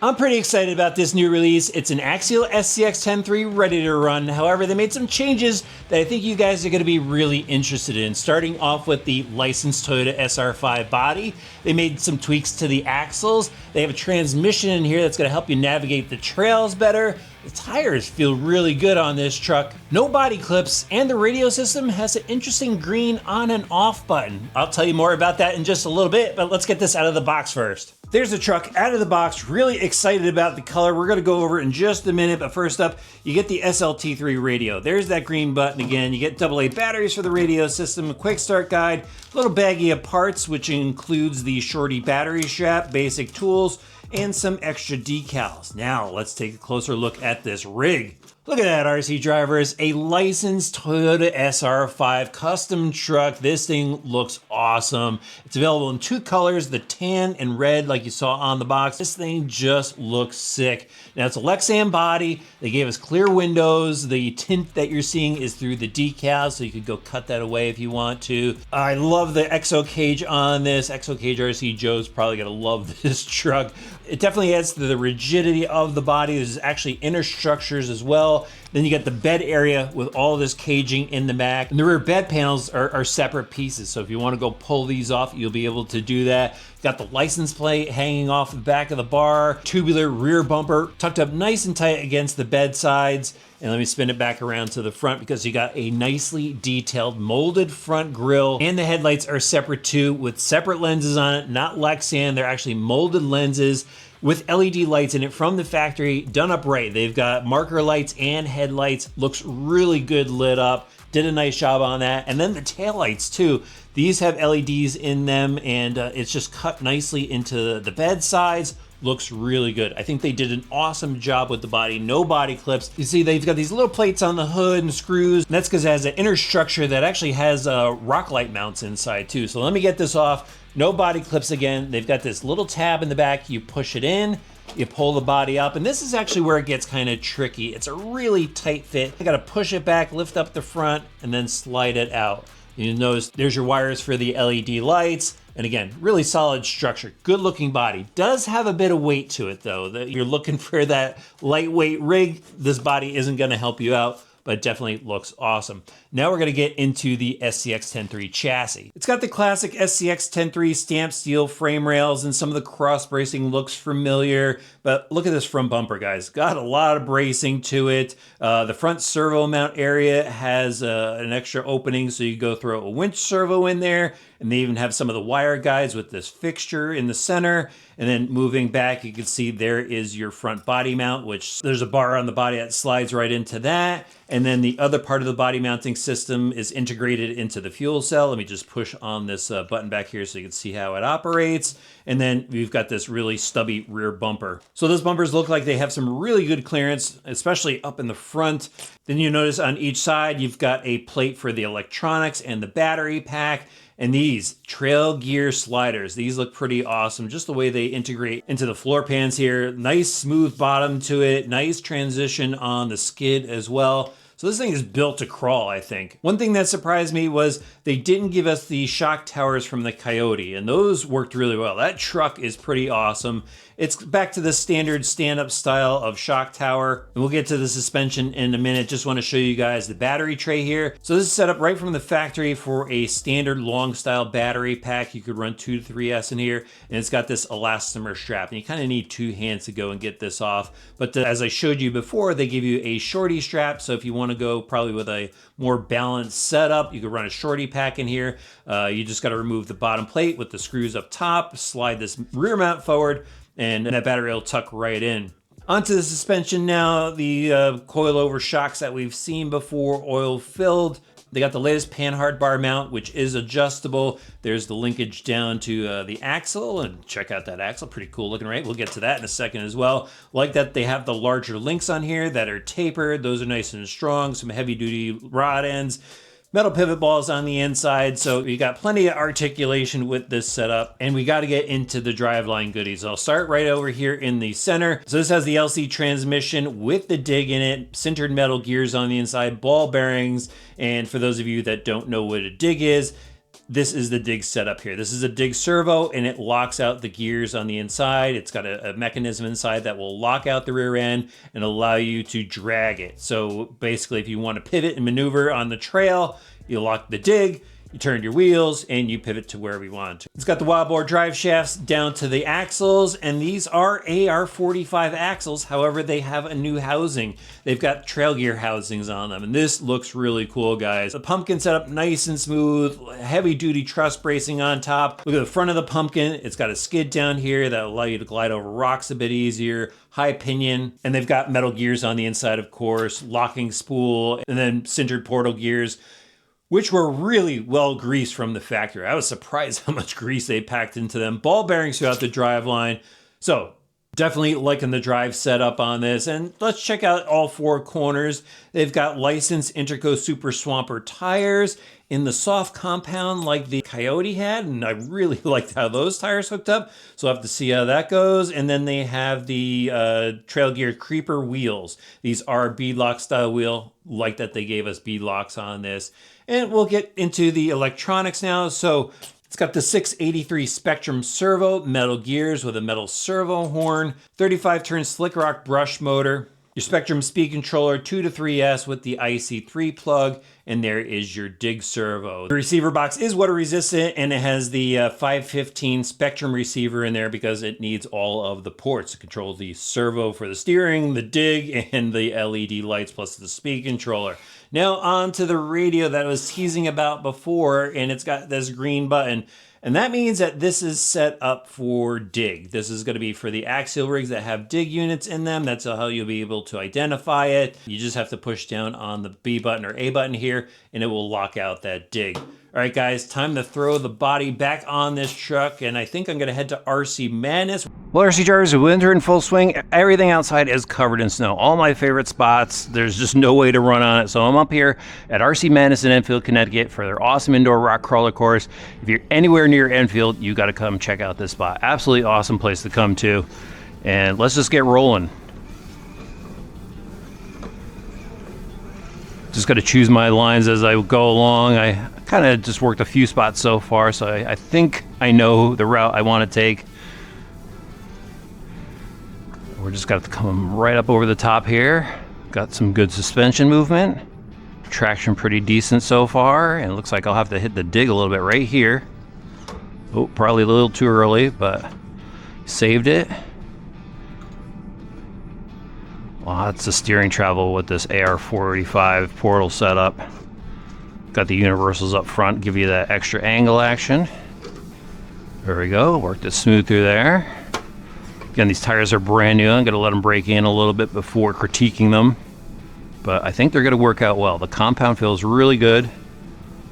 I'm pretty excited about this new release. It's an Axial SCX10 ready to run. However, they made some changes that I think you guys are going to be really interested in. Starting off with the licensed Toyota SR5 body, they made some tweaks to the axles. They have a transmission in here that's going to help you navigate the trails better. The tires feel really good on this truck. No body clips, and the radio system has an interesting green on and off button. I'll tell you more about that in just a little bit, but let's get this out of the box first. There's the truck out of the box. Really excited about the color. We're gonna go over it in just a minute, but first up, you get the SLT3 radio. There's that green button again. You get AA batteries for the radio system, a quick start guide, a little baggie of parts, which includes the shorty battery strap, basic tools, and some extra decals. Now, let's take a closer look at this rig. Look at that, RC drivers, a licensed Toyota SR5 custom truck. This thing looks awesome. It's available in two colors, the tan and red like you saw on the box. This thing just looks sick. Now it's a Lexan body. They gave us clear windows. The tint that you're seeing is through the decals, so you could go cut that away if you want to. I love the exo cage on this. Exo cage RC Joe's probably gonna love this truck. It definitely adds to the rigidity of the body. There's actually inner structures as well. Then you got the bed area with all this caging in the back. And the rear bed panels are separate pieces. So if you want to go pull these off, you'll be able to do that. Got the license plate hanging off the back of the bar. Tubular rear bumper tucked up nice and tight against the bed sides. And let me spin it back around to the front because you got a nicely detailed molded front grille. And the headlights are separate too, with separate lenses on it, not Lexan. They're actually molded lenses with LED lights in it from the factory, done up right. They've got marker lights and headlights. Looks really good lit up. Did a nice job on that. And then the taillights too. These have LEDs in them, and it's just cut nicely into the bed sides. Looks really good. I think they did an awesome job with the body. No body clips. You see they've got these little plates on the hood and screws. And that's because it has an inner structure that actually has rock light mounts inside too. So let me get this off. No body clips again. They've got this little tab in the back. You push it in, you pull the body up, and this is actually where it gets kind of tricky. It's a really tight fit. You gotta push it back, lift up the front, and then slide it out. You notice there's your wires for the LED lights. And again, really solid structure, good looking body. Does have a bit of weight to it though. You're looking for that lightweight rig. This body isn't gonna help you out, but it definitely looks awesome. Now we're gonna get into the SCX10 chassis. It's got the classic SCX10 stamped steel frame rails, and some of the cross bracing looks familiar, but look at this front bumper, guys. Got a lot of bracing to it. The front servo mount area has an extra opening, so you go throw a winch servo in there, and they even have some of the wire guides with this fixture in the center. And then moving back, you can see there is your front body mount, which there's a bar on the body that slides right into that. And then the other part of the body mounting system is integrated into the fuel cell. Let me just push on this button back here so you can see how it operates. And then we've got this really stubby rear bumper. So those bumpers look like they have some really good clearance, especially up in the front. Then you notice on each side, you've got a plate for the electronics and the battery pack. And these trail gear sliders, these look pretty awesome. Just the way they integrate into the floor pans here. Nice smooth bottom to it. Nice transition on the skid as well. So this thing is built to crawl, I think. One thing that surprised me was they didn't give us the shock towers from the Coyote, and those worked really well. That truck is pretty awesome. It's back to the standard stand-up style of shock tower. And we'll get to the suspension in a minute. Just want to show you guys the battery tray here. So this is set up right from the factory for a standard long style battery pack. You could run 2 to 3S in here, and it's got this elastomer strap. And you kind of need 2 hands to go and get this off. But as I showed you before, they give you a shorty strap. So if you want to go probably with a more balanced setup, you could run a shorty pack in here. You just got to remove the bottom plate with the screws up top, slide this rear mount forward, and that battery will tuck right in. Onto the suspension now, the coilover shocks that we've seen before, oil filled. They got the latest panhard bar mount, which is adjustable. There's the linkage down to the axle, and check out that axle, pretty cool looking, right? We'll get to that in a second as well. Like that they have the larger links on here that are tapered. Those are nice and strong, some heavy duty rod ends. Metal pivot balls on the inside, so you got plenty of articulation with this setup, and we got to get into the driveline goodies. I'll start right over here in the center. So this has the LC transmission with the dig in it, sintered metal gears on the inside, ball bearings, and for those of you that don't know what a dig is, this is the dig setup here. This is a dig servo, and it locks out the gears on the inside. It's got a mechanism inside that will lock out the rear end and allow you to drag it. So basically, if you want to pivot and maneuver on the trail, you lock the dig, you turn your wheels, and you pivot to wherever you want to. It's got the wild bore drive shafts down to the axles, and these are AR45 axles. However, they have a new housing. They've got trail gear housings on them, and this looks really cool, guys. The pumpkin set up nice and smooth, heavy duty truss bracing on top. Look at the front of the pumpkin. It's got a skid down here that will allow you to glide over rocks a bit easier. High pinion, and they've got metal gears on the inside, of course, locking spool, and then sintered portal gears, which were really well greased from the factory. I was surprised how much grease they packed into them. Ball bearings throughout the drive line. So definitely liking the drive setup on this. And let's check out all four corners. They've got licensed Interco Super Swamper tires in the soft compound like the Coyote had, and I really liked how those tires hooked up, so I'll have to see how that goes. And then they have the Trail Gear Creeper wheels. These are beadlock style wheel, like that they gave us beadlocks on this. And we'll get into the electronics now. So it's got the 683 Spectrum servo, metal gears with a metal servo horn, 35 turn Slick Rock brush motor, your Spectrum speed controller 2 to 3S with the IC3 plug, and there is your dig servo. The receiver box is water resistant, and it has the 515 Spectrum receiver in there because it needs all of the ports to control the servo for the steering, the dig, and the LED lights plus the speed controller. Now on to the radio that I was teasing about before, and it's got this green button. And that means that this is set up for dig. This is going to be for the axial rigs that have dig units in them. That's how you'll be able to identify it. You just have to push down on the B button or A button here, and it will lock out that dig. All right, guys, time to throw the body back on this truck, and I think I'm going to head to RC Madness. Well, RC drivers, winter in full swing. Everything outside is covered in snow. All my favorite spots. There's just no way to run on it. So I'm up here at RC Madness in Enfield, Connecticut for their awesome indoor rock crawler course. If you're anywhere near Enfield, you got to come check out this spot. Absolutely awesome place to come to. And let's just get rolling. Just got to choose my lines as I go along. I kind of just worked a few spots so far, so I think I know the route I want to take. We're just got to come right up over the top here. Got some good suspension movement. Traction pretty decent so far, and it looks like I'll have to hit the dig a little bit right here. Oh, probably a little too early, but saved it. Lots of steering travel with this AR45 portal setup. Got the universals up front, give you that extra angle action. There we go, worked it smooth through there. Again, these tires are brand new. I'm gonna let them break in a little bit before critiquing them, but I think they're gonna work out well. The compound feels really good.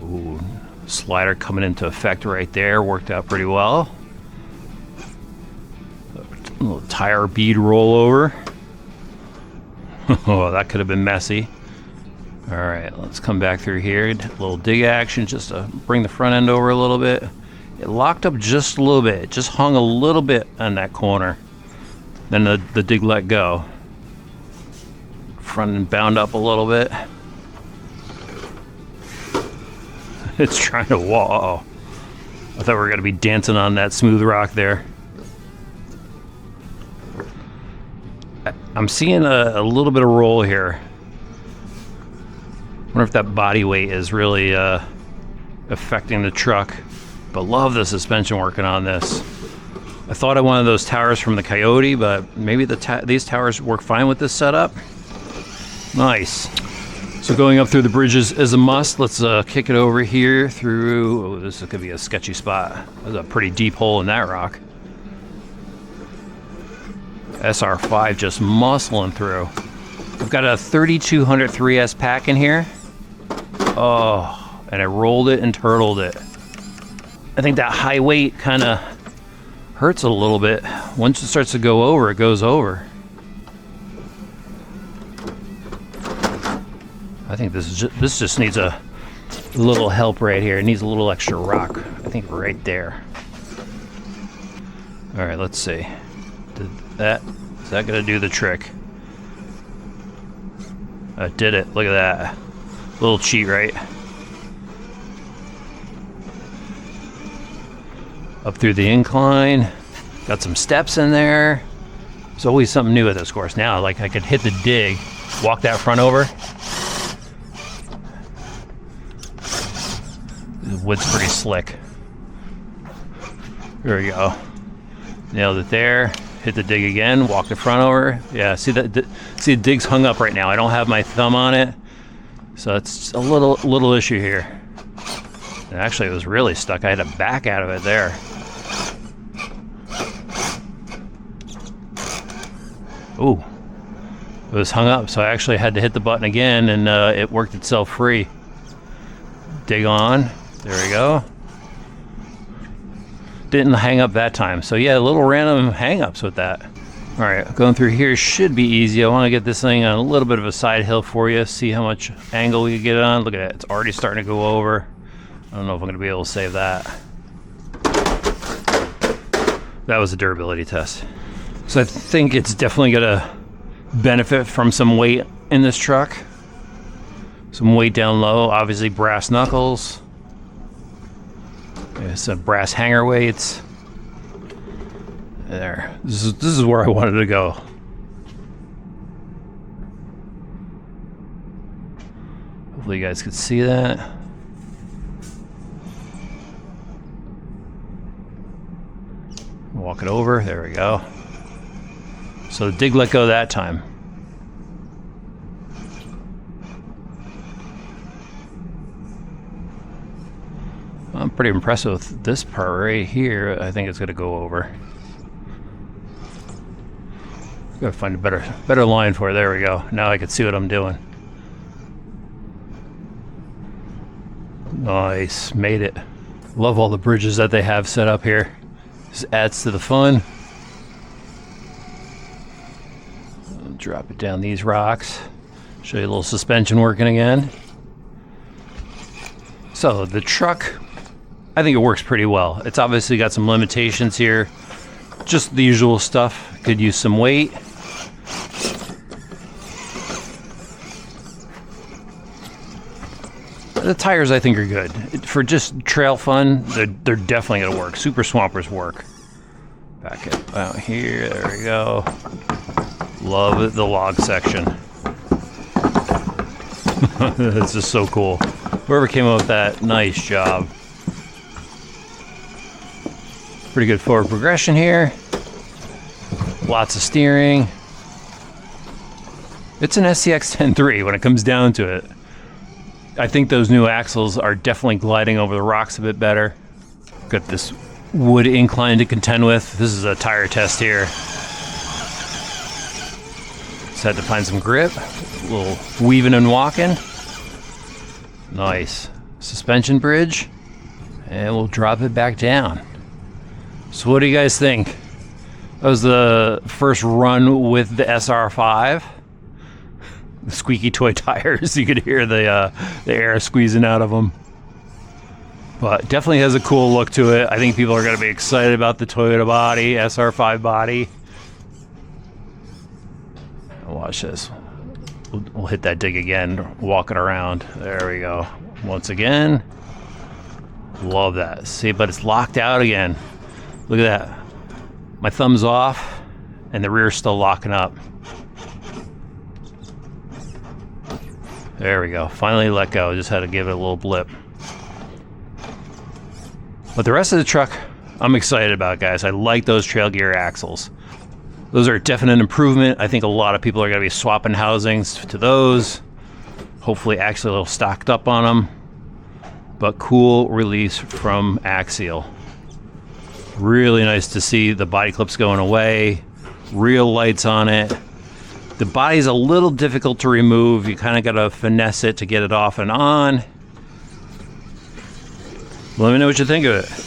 Ooh, slider coming into effect right there, worked out pretty well. A little tire bead rollover. Oh, that could have been messy. All right, let's come back through here. A little dig action just to bring the front end over a little bit. It locked up just a little bit. It just hung a little bit on that corner. Then the dig let go. Front end bound up a little bit. It's trying to wall. I thought we were going to be dancing on that smooth rock there. I'm seeing a little bit of roll here. Wonder if that body weight is really affecting the truck. But love the suspension working on this. I thought I wanted those towers from the Coyote, but maybe these towers work fine with this setup. Nice. So going up through the bridges is a must. Let's kick it over here through. Oh, this could be a sketchy spot. There's a pretty deep hole in that rock. SR5 just muscling through. I've got a 3200 3S pack in here. Oh, and I rolled it and turtled it. I think that high weight kind of hurts a little bit. Once it starts to go over, it goes over. I think this just needs a little help right here. It needs a little extra rock. I think right there. All right, let's see. Is that gonna do the trick? Did it, look at that. Little cheat, right? Up through the incline. Got some steps in there. There's always something new at this course. Now, like I could hit the dig, walk that front over. The wood's pretty slick. There we go. Nailed it there. Hit the dig again, walk the front over. Yeah, see that? See the dig's hung up right now. I don't have my thumb on it. So it's a little issue here. And actually it was really stuck. I had to back out of it there. Ooh, it was hung up, so I actually had to hit the button again, and it worked itself free. Dig on, there we go. Didn't hang up that time, so yeah, little random hang-ups with that. All right, going through here should be easy. I want to get this thing on a little bit of a side hill for you, see how much angle we can get it on. Look at that, it's already starting to go over. I don't know if I'm going to be able to save that. That was a durability test. So I think it's definitely gonna benefit from some weight in this truck. Some weight down low, obviously brass knuckles. There's some brass hanger weights. There, this is where I wanted to go. Hopefully you guys could see that. Walk it over, there we go. So the dig let go that time. I'm pretty impressed with this part right here. I think it's gonna go over. Gotta find a better line for it. There we go. Now I can see what I'm doing. Nice, made it. Love all the bridges that they have set up here. This adds to the fun. Drop it down these rocks. Show you a little suspension working again. So the truck, I think it works pretty well. It's obviously got some limitations here. Just the usual stuff. Could use some weight. The tires I think are good. For just trail fun, they're definitely gonna work. Super Swampers work. Back it out here, there we go. Love it, the log section. It's just so cool. Whoever came up with that, nice job. Pretty good forward progression here. Lots of steering. It's an SCX10 when it comes down to it. I think those new axles are definitely gliding over the rocks a bit better. Got this wood incline to contend with. This is a tire test here. Just had to find some grip. A little weaving and walking. Nice. Suspension bridge. And we'll drop it back down. So what do you guys think? That was the first run with the SR5. The squeaky toy tires. You could hear the air squeezing out of them. But definitely has a cool look to it. I think people are going to be excited about the Toyota body, SR5 body. Watch this. We'll hit that dig again, walking around. There we go. Once again. Love that. See, but it's locked out again. Look at that. My thumb's off, and the rear's still locking up. There we go. Finally let go. Just had to give it a little blip. But the rest of the truck, I'm excited about, guys. I like those trail gear axles. Those are a definite improvement. I think a lot of people are going to be swapping housings to those. Hopefully actually a little stocked up on them. But cool release from Axial. Really nice to see the body clips going away. Real lights on it. The body's a little difficult to remove. You kind of got to finesse it to get it off and on. Let me know what you think of it.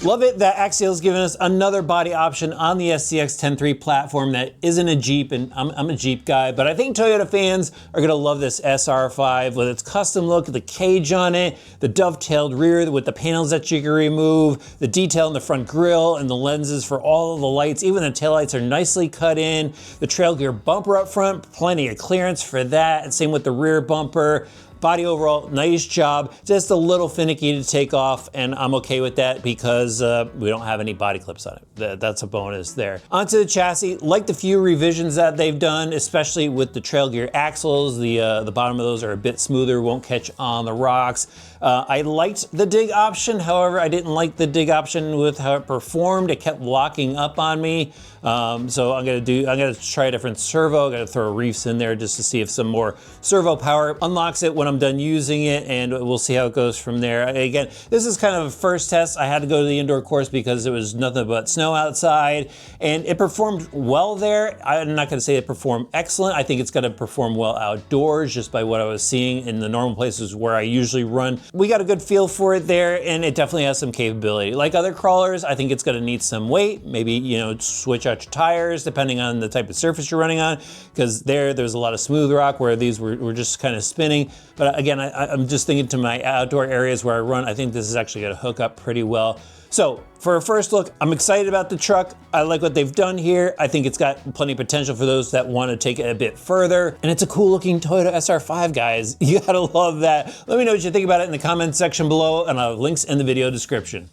Love it that Axial's given us another body option on the SCX10 platform that isn't a Jeep, and I'm a Jeep guy, but I think Toyota fans are gonna love this SR5 with its custom look, the cage on it, the dovetailed rear with the panels that you can remove, the detail in the front grille and the lenses for all of the lights. Even the taillights are nicely cut in. The trail gear bumper up front, plenty of clearance for that, and same with the rear bumper. body overall, nice job. Just a little finicky to take off, and I'm okay with that because we don't have any body clips on it. That's a bonus there. Onto the chassis, like the few revisions that they've done, especially with the trail gear axles, the bottom of those are a bit smoother, won't catch on the rocks. I liked the dig option, however, I didn't like the dig option with how it performed. It kept locking up on me. So I'm gonna try a different servo. I'm gonna throw reefs in there just to see if some more servo power unlocks it when I'm done using it, and we'll see how it goes from there. Again, this is kind of a first test. I had to go to the indoor course because it was nothing but snow outside, and it performed well there. I'm not gonna say it performed excellent. I think it's gonna perform well outdoors just by what I was seeing in the normal places where I usually run. We got a good feel for it there, and it definitely has some capability. Like other crawlers, I think it's gonna need some weight, maybe, you know, switch out your tires depending on the type of surface you're running on, because there's a lot of smooth rock where these were just kind of spinning. But again, I'm just thinking to my outdoor areas where I run, I think this is actually gonna hook up pretty well. So for a first look, I'm excited about the truck. I like what they've done here. I think it's got plenty of potential for those that want to take it a bit further. And it's a cool looking Toyota SR5, guys. You gotta love that. Let me know what you think about it in the comments section below, and I'll have links in the video description.